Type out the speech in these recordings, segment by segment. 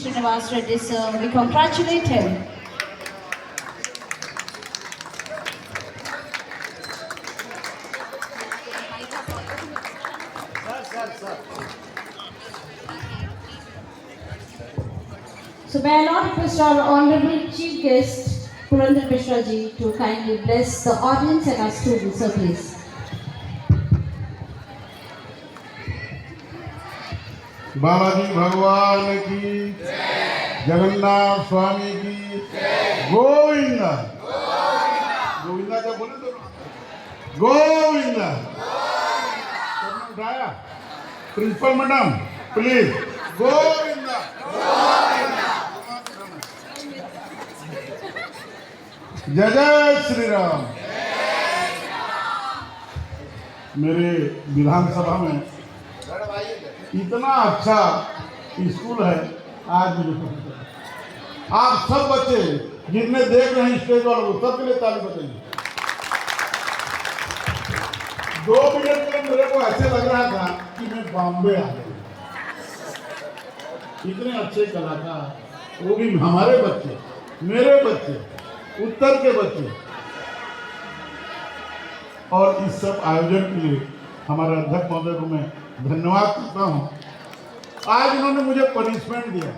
Srinivas Reddy sir. We congratulate him. So may I now request our Honorable Chief Guest, Purandar Mishra ji, to kindly bless the audience and our students, sir, please. Balaji भगवान की जगन्नाथ स्वामी की गोविंदा गोविंदा क्या बोले तो गोविंदा सबने उठाया principal madam please Govinda जय जय श्री राम। मेरे विधानसभा में इतना अच्छा स्कूल है। आज मुझे पता चला। आप सब बच्चे जितने देख रहे हैं स्टेज वालों को सबके लिए ताली बजाइए। 2 मिनट में मेरे को ऐसे लग रहा था कि मैं बॉम्बे आ गया। इतने अच्छे कलाकार, वो भी हमारे बच्चे, मेरे बच्चे, उत्तर के बच्चे। और इस सब आयोजन के लिए हमारे अध्यक्ष महोदय को मैं धन्यवाद करता हूँ। आज इन्होंने मुझे पनिशमेंट दिया,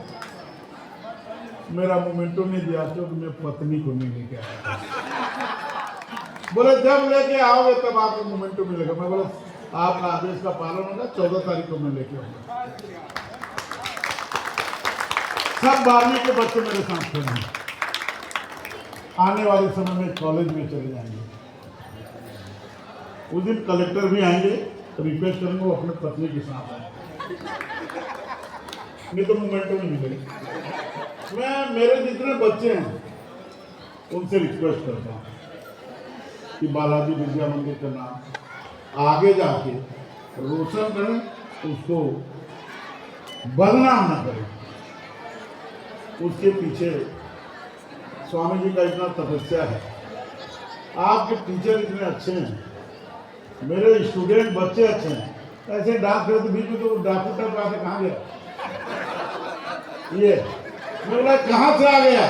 मेरा मोमेंटो नहीं दिया क्योंकि मैं पत्नी को नहीं लेके आया। बोले जब लेके आओगे तब आपको मोमेंटो मिलेगा। मैं बोला आपका आदेश का पालन होगा, 14 तारीख को मैं लेके आऊंगा। सब 12वीं के बच्चे मेरे साथ हैं। आने वाले समय में कॉलेज में चले जाएंगे। उस दिन कलेक्टर भी आएंगे, तो रिक्वेस्ट करूंगा वो अपने पत्नी के साथ आए, नहीं तो मोमेंटो नहीं मिलेगा। मैं मेरे जितने बच्चे हैं उनसे रिक्वेस्ट करता हूँ कि बालाजी विद्या मंदिर का नाम आगे जाके रोशन करें, उसको बदनाम न करें। उसके पीछे स्वामी जी का इतना तपस्या है। आपके टीचर इतने अच्छे हैं, मेरे स्टूडेंट बच्चे अच्छे हैं। ऐसे डांस करते बीच में तो डाकू टाइप आके कहाँ गया ये? मैं बोला कहाँ से आ गया?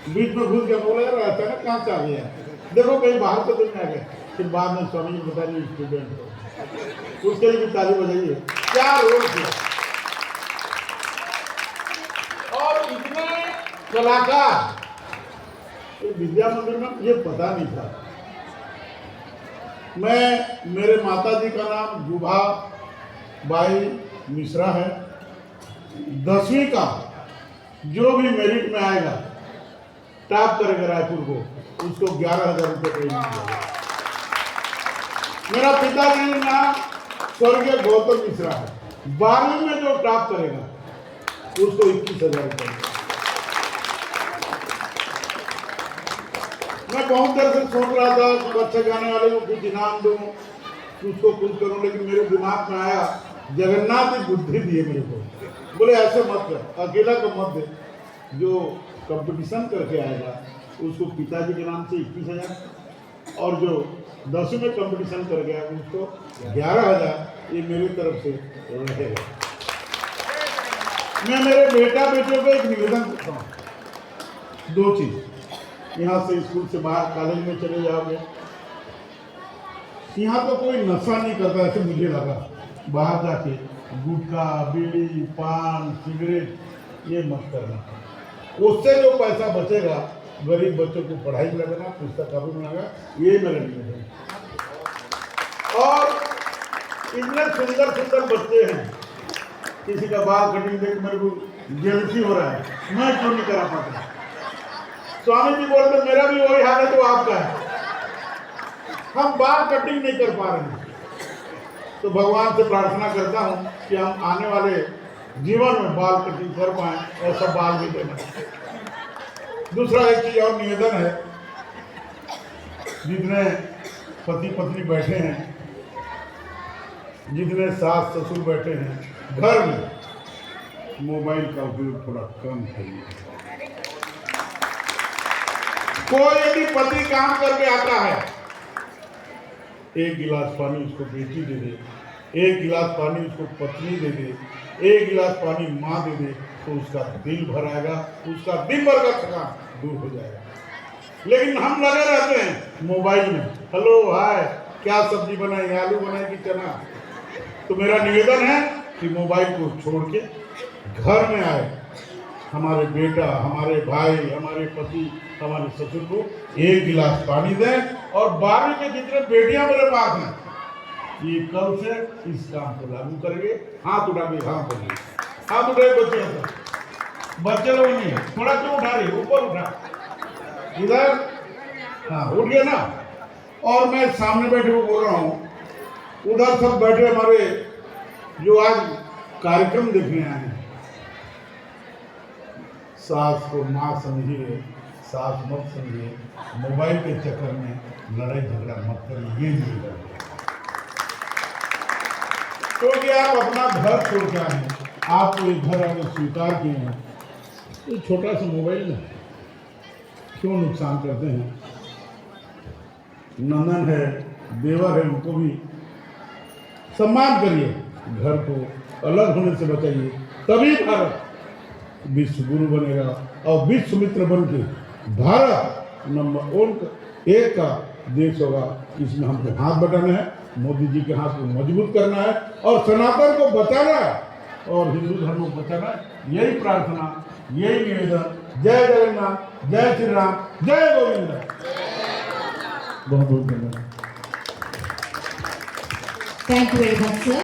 बीच में घुस गया। बोला यार अचानक कहाँ से आ गया? देखो कहीं बाहर तो दिन में आ गया। फिर बाद में स्वामी जी बता रही स्टूडेंट को, उसके लिए भी ताली बजाइए। क्या रोल किया। और इतने कलाकार विद्या मंदिर में ये पता नहीं था। मेरे माता जी का नाम जुभा बाई मिश्रा है। 10वीं का जो भी मेरिट में आएगा, टॉप करेगा रायपुर को, उसको 11,000 रुपये ट्रेनिंग मिलेगा। मेरा पिताजी का नाम स्वर्गीय गौतम मिश्रा है। 12वीं में जो टॉप करेगा उसको 21,000 रुपये। मैं बहुत देर से सोच रहा था कि बच्चे गाने वाले को कुछ इनाम दूं, उसको कुछ करूं, लेकिन मेरे दिमाग में आया जगन्नाथ की बुद्धि दिए मेरे को। बोले ऐसे मत कर, अकेला का मत दे, जो कंपटीशन करके आएगा उसको पिताजी के नाम से 21,000 और जो 10वीं में कंपटीशन कर गया उसको 11,000। ये मेरी तरफ से रहेगा। मैं मेरे बेटा बेटियों को एक निवेदन करता हूँ। 2 चीज, यहाँ से स्कूल से बाहर कॉलेज में चले जाओगे, यहाँ तो कोई नशा नहीं करता ऐसे मुझे लगा। बाहर जाके गुटखा, बीड़ी, पान, सिगरेट ये मत करना। उससे जो पैसा बचेगा गरीब बच्चों को पढ़ाई में लगाना, पुस्तक कापी में लगा। ये मेरा निवेदन है। और इतने सुंदर सुंदर बच्चे हैं, किसी का बाल कटिंग देख मेरे को जेलसी हो रहा है, मैं क्यों नहीं करा पाता। स्वामी जी बोलते मेरा भी वही हाल है जो आपका है, हम बाल कटिंग नहीं कर पा रहे हैं। तो भगवान से प्रार्थना करता हूँ कि हम आने वाले जीवन में बाल कटिंग कर पाए और सब बाल भी देना। दूसरा एक चीज और निवेदन है, जितने पति पत्नी बैठे हैं, जितने सास ससुर बैठे हैं घर में, मोबाइल का उपयोग थोड़ा कम करिए। कोई यदि पति काम करके आता है, 1 गिलास पानी उसको बेटी दे दे, 1 गिलास पानी उसको पत्नी दे दे, एक गिलास पानी माँ दे दे तो उसका दिल भर आएगा, उसका दिन भर का थकान दूर हो जाएगा। लेकिन हम लगे रहते हैं मोबाइल में, हेलो हाय क्या सब्जी बनाई, आलू बनाई कि चना। तो मेरा निवेदन है कि मोबाइल को छोड़ के घर में आए, हमारे बेटा, हमारे भाई, हमारे पति, हमारे ससुर को एक गिलास पानी दें। और 12वीं के जितने बेटियां मेरे पास हैं, ये कल से इस काम को लागू करेंगे। हाथ उठा के हाँ बोलिए, हाथ उठाए बच्चे, बच्चे लोग नहीं, थोड़ा क्यों उठा रही, ऊपर उठा, इधर, हाँ उठ गया ना। और मैं सामने बैठे हुए बोल रहा हूँ, उधर सब बैठे हमारे जो आज कार्यक्रम देखने आए हैं, सास को माँ समझिए, सास मत समझिए, मोबाइल के चक्कर में लड़ाई झगड़ा मत करिए, ये नहीं। क्योंकि आप अपना घर छोड़ के आए हैं, आपको एक घर आगे स्वीकार किए हैं, तो छोटा सा मोबाइल में क्यों नुकसान करते हैं। नंदन है, देवर है, उनको भी सम्मान करिए, घर को अलग होने से बचाइए, तभी भारत विश्व गुरु बनेगा और विश्व मित्र बन के भारत नंबर 1 का देश होगा। इसमें हमको हाथ बटाना है, मोदी जी के हाथ को मजबूत करना है और सनातन को बचाना है और हिंदू धर्म को बचाना है। यही प्रार्थना, यही निवेदन। जय जगन्नाथ, जय श्री राम, जय गोविंद। बहुत बहुत धन्यवाद। Thank you very much, sir.